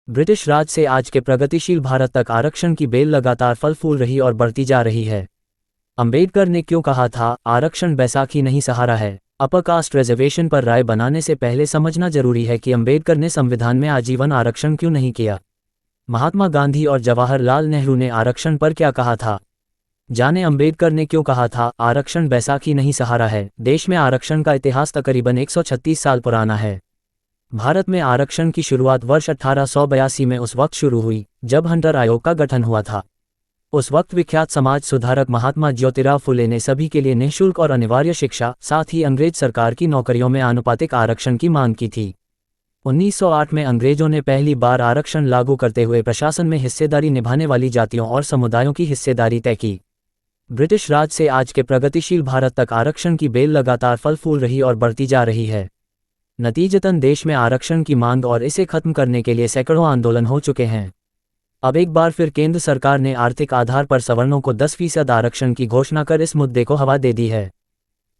British राज से आज के प्रगतिशील भारत तक आरक्षण की बेल लगातार फल फूल रही और बढ़ती जा रही है। अंबेडकर ने क्यों कहा था, आरक्षण बैसाखी नहीं सहारा है। अपर कास्ट रिजर्वेशन पर राय बनाने से पहले समझना जरूरी है कि अंबेडकर ने संविधान में आजीवन आरक्षण क्यों नहीं किया। महात्मा गांधी और जवाहरलाल नेहरू ने आरक्षण पर क्या कहा था। जाने अंबेडकर ने क्यों कहा था, आरक्षण बैसाखी नहीं सहारा है। देश में आरक्षण का इतिहास तकरीबन 136 साल पुराना है। भारत में आरक्षण की शुरुआत वर्ष 1882 में उस वक्त शुरू हुई जब हंटर आयोग का गठन हुआ था। उस वक्त विख्यात समाज सुधारक महात्मा ज्योतिराव फुले ने सभी के लिए निःशुल्क और अनिवार्य शिक्षा, साथ ही अंग्रेज सरकार की नौकरियों में आनुपातिक आरक्षण की मांग की थी। 1908 में अंग्रेजों ने पहली बार आरक्षण लागू करते हुए प्रशासन में हिस्सेदारी निभाने वाली जातियों और समुदायों की हिस्सेदारी तय की। ब्रिटिश राज से आज के प्रगतिशील भारत तक आरक्षण की बेल लगातार फल फूल रही और बढ़ती जा रही है। नतीजतन देश में आरक्षण की मांग और इसे खत्म करने के लिए सैकड़ों आंदोलन हो चुके हैं। अब एक बार फिर केंद्र सरकार ने आर्थिक आधार पर सवर्णों को 10% आरक्षण की घोषणा कर इस मुद्दे को हवा दे दी है।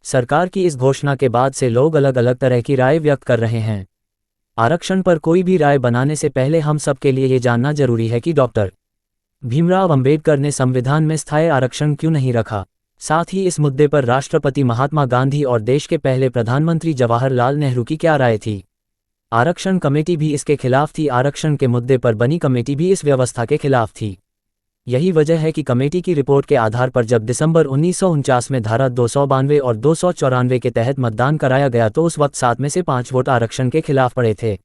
सरकार की इस घोषणा के बाद से लोग अलग अलग तरह की राय व्यक्त कर रहे हैं। आरक्षण पर कोई भी राय बनाने से पहले हम सबके लिए ये जानना जरूरी है कि डॉक्टर भीमराव अंबेडकर ने संविधान में स्थायी आरक्षण क्यों नहीं रखा। साथ ही इस मुद्दे पर राष्ट्रपति महात्मा गांधी और देश के पहले प्रधानमंत्री जवाहरलाल नेहरू की क्या राय थी। आरक्षण कमेटी भी इसके खिलाफ थी। आरक्षण के मुद्दे पर बनी कमेटी भी इस व्यवस्था के खिलाफ थी। यही वजह है कि कमेटी की रिपोर्ट के आधार पर जब दिसंबर 1949 में धारा 292 और 294 के तहत मतदान कराया गया तो उस वक्त 7 में से 5 वोट आरक्षण के खिलाफ पड़े थे।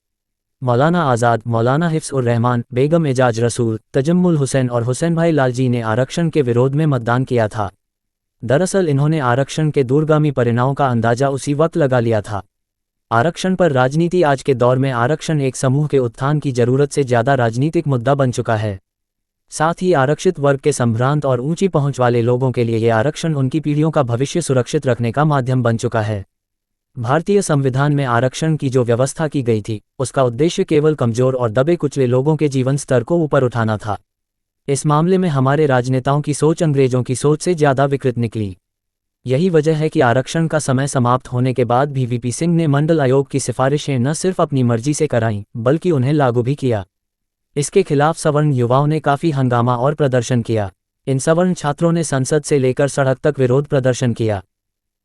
मौलाना आज़ाद, मौलाना हिफ्ज़ उर रहमान, बेगम एजाज रसूल, तजम्मुल हुसैन और हुसैन भाई लालजी ने आरक्षण के विरोध में मतदान किया था। दरअसल इन्होंने आरक्षण के दूरगामी परिणामों का अंदाजा उसी वक्त लगा लिया था। आरक्षण पर राजनीति आज के दौर में आरक्षण एक समूह के उत्थान की जरूरत से ज्यादा राजनीतिक मुद्दा बन चुका है। साथ ही आरक्षित वर्ग के संभ्रांत और ऊंची पहुंच वाले लोगों के लिए यह आरक्षण उनकी पीढ़ियों का भविष्य सुरक्षित रखने का माध्यम बन चुका है। भारतीय संविधान में आरक्षण की जो व्यवस्था की गई थी उसका उद्देश्य केवल कमजोर और दबे कुचले लोगों के जीवन स्तर को ऊपर उठाना था। इस मामले में हमारे राजनेताओं की सोच अंग्रेजों की सोच से ज्यादा विकृत निकली। यही वजह है कि आरक्षण का समय समाप्त होने के बाद भी वीपी सिंह ने मंडल आयोग की सिफारिशें न सिर्फ अपनी मर्जी से कराईं बल्कि उन्हें लागू भी किया। इसके खिलाफ सवर्ण युवाओं ने काफी हंगामा और प्रदर्शन किया। इन सवर्ण छात्रों ने संसद से लेकर सड़क तक विरोध प्रदर्शन किया।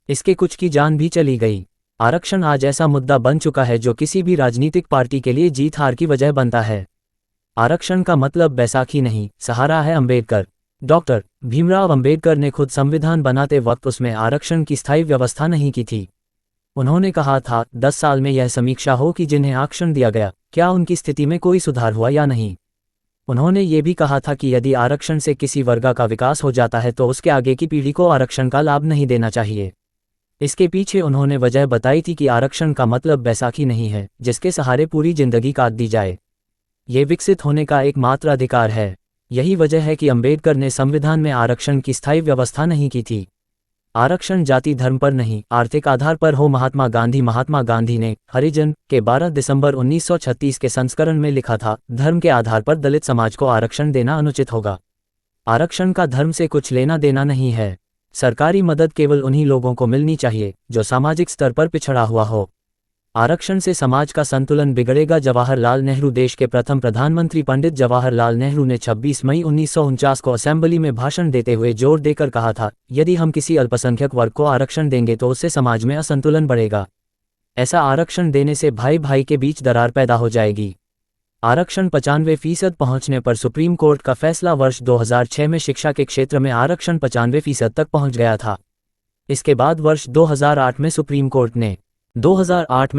इसके कुछ की जान भी चली गई। आरक्षण आज ऐसा मुद्दा बन चुका है जो किसी भी राजनीतिक पार्टी के लिए जीत हार की वजह बनता है। आरक्षण का मतलब बैसाखी नहीं सहारा है अंबेडकर। डॉक्टर भीमराव अंबेडकर ने खुद संविधान बनाते वक्त उसमें आरक्षण की स्थायी व्यवस्था नहीं की थी। उन्होंने कहा था 10 साल में यह समीक्षा हो कि जिन्हें आरक्षण दिया गया क्या उनकी स्थिति में कोई सुधार हुआ या नहीं। उन्होंने ये भी कहा था कि यदि आरक्षण से किसी वर्ग का विकास हो जाता है तो उसके आगे की पीढ़ी को आरक्षण का लाभ नहीं देना चाहिए। इसके पीछे उन्होंने वजह बताई थी कि आरक्षण का मतलब बैसाखी नहीं है जिसके सहारे पूरी जिंदगी काट दी जाए। ये विकसित होने का एकमात्र अधिकार है। यही वजह है कि अंबेडकर ने संविधान में आरक्षण की स्थायी व्यवस्था नहीं की थी। आरक्षण जाति धर्म पर नहीं आर्थिक आधार पर हो। महात्मा गांधी ने हरिजन के 12 दिसंबर 1936 के संस्करण में लिखा था, धर्म के आधार पर दलित समाज को आरक्षण देना अनुचित होगा। आरक्षण का धर्म से कुछ लेना देना नहीं है। सरकारी मदद केवल उन्हीं लोगों को मिलनी चाहिए जो सामाजिक स्तर पर पिछड़ा हुआ हो। आरक्षण से समाज का संतुलन बिगड़ेगा। जवाहरलाल नेहरू देश के प्रथम प्रधानमंत्री पंडित जवाहरलाल नेहरू ने 26 मई 1949 को असेंबली में भाषण देते हुए जोर देकर कहा था, यदि हम किसी अल्पसंख्यक वर्ग को आरक्षण देंगे तो उससे समाज में असंतुलन बढ़ेगा। ऐसा आरक्षण देने से भाई भाई के बीच दरार पैदा हो जाएगी। आरक्षण 95% पहुंचने पर सुप्रीम कोर्ट का फैसला वर्ष 2006 में शिक्षा के क्षेत्र में आरक्षण 95% तक पहुंच गया था। इसके बाद वर्ष 2008 में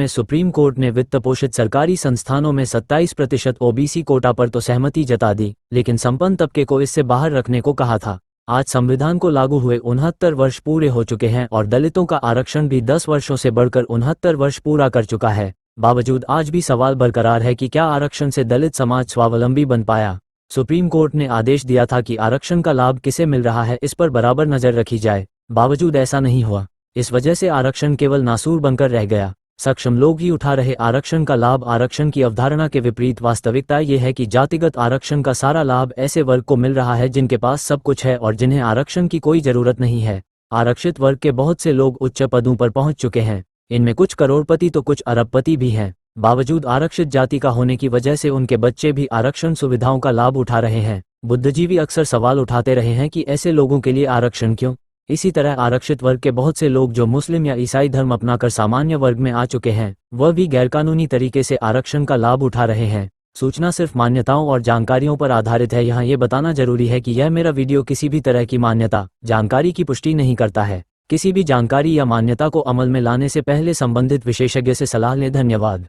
सुप्रीम कोर्ट ने वित्त पोषित सरकारी संस्थानों में 27% ओबीसी कोटा पर तो सहमति जता दी, लेकिन संपन्न तबके को इससे बाहर रखने को कहा था। आज संविधान को लागू हुए 69 वर्ष पूरे हो चुके हैं और दलितों का आरक्षण भी 10 वर्षों से बढ़कर 69 वर्ष पूरा कर चुका है। बावजूद आज भी सवाल बरकरार है कि क्या आरक्षण से दलित समाज स्वावलंबी बन पाया। सुप्रीम कोर्ट ने आदेश दिया था कि आरक्षण का लाभ किसे मिल रहा है इस पर बराबर नजर रखी जाए। बावजूद ऐसा नहीं हुआ। इस वजह से आरक्षण केवल नासूर बनकर रह गया। सक्षम लोग ही उठा रहे आरक्षण का लाभ। आरक्षण की अवधारणा के विपरीत वास्तविकता ये है कि जातिगत आरक्षण का सारा लाभ ऐसे वर्ग को मिल रहा है जिनके पास सब कुछ है और जिन्हें आरक्षण की कोई जरूरत नहीं है। आरक्षित वर्ग के बहुत से लोग उच्च पदों पर पहुंच चुके हैं। इनमें कुछ करोड़पति तो कुछ अरबपति भी हैं। बावजूद आरक्षित जाति का होने की वजह से उनके बच्चे भी आरक्षण सुविधाओं का लाभ उठा रहे हैं। बुद्धिजीवी अक्सर सवाल उठाते रहे हैं कि ऐसे लोगों के लिए आरक्षण क्यों। इसी तरह आरक्षित वर्ग के बहुत से लोग जो मुस्लिम या ईसाई धर्म अपनाकर सामान्य वर्ग में आ चुके हैं, वह भी गैरकानूनी तरीके से आरक्षण का लाभ उठा रहे हैं। सूचना सिर्फ मान्यताओं और जानकारियों पर आधारित है। यहाँ ये बताना जरूरी है कि यह मेरा वीडियो किसी भी तरह की मान्यता, जानकारी की पुष्टि नहीं करता है। किसी भी जानकारी या मान्यता को अमल में लाने से पहले संबंधित विशेषज्ञ से सलाह लें। धन्यवाद।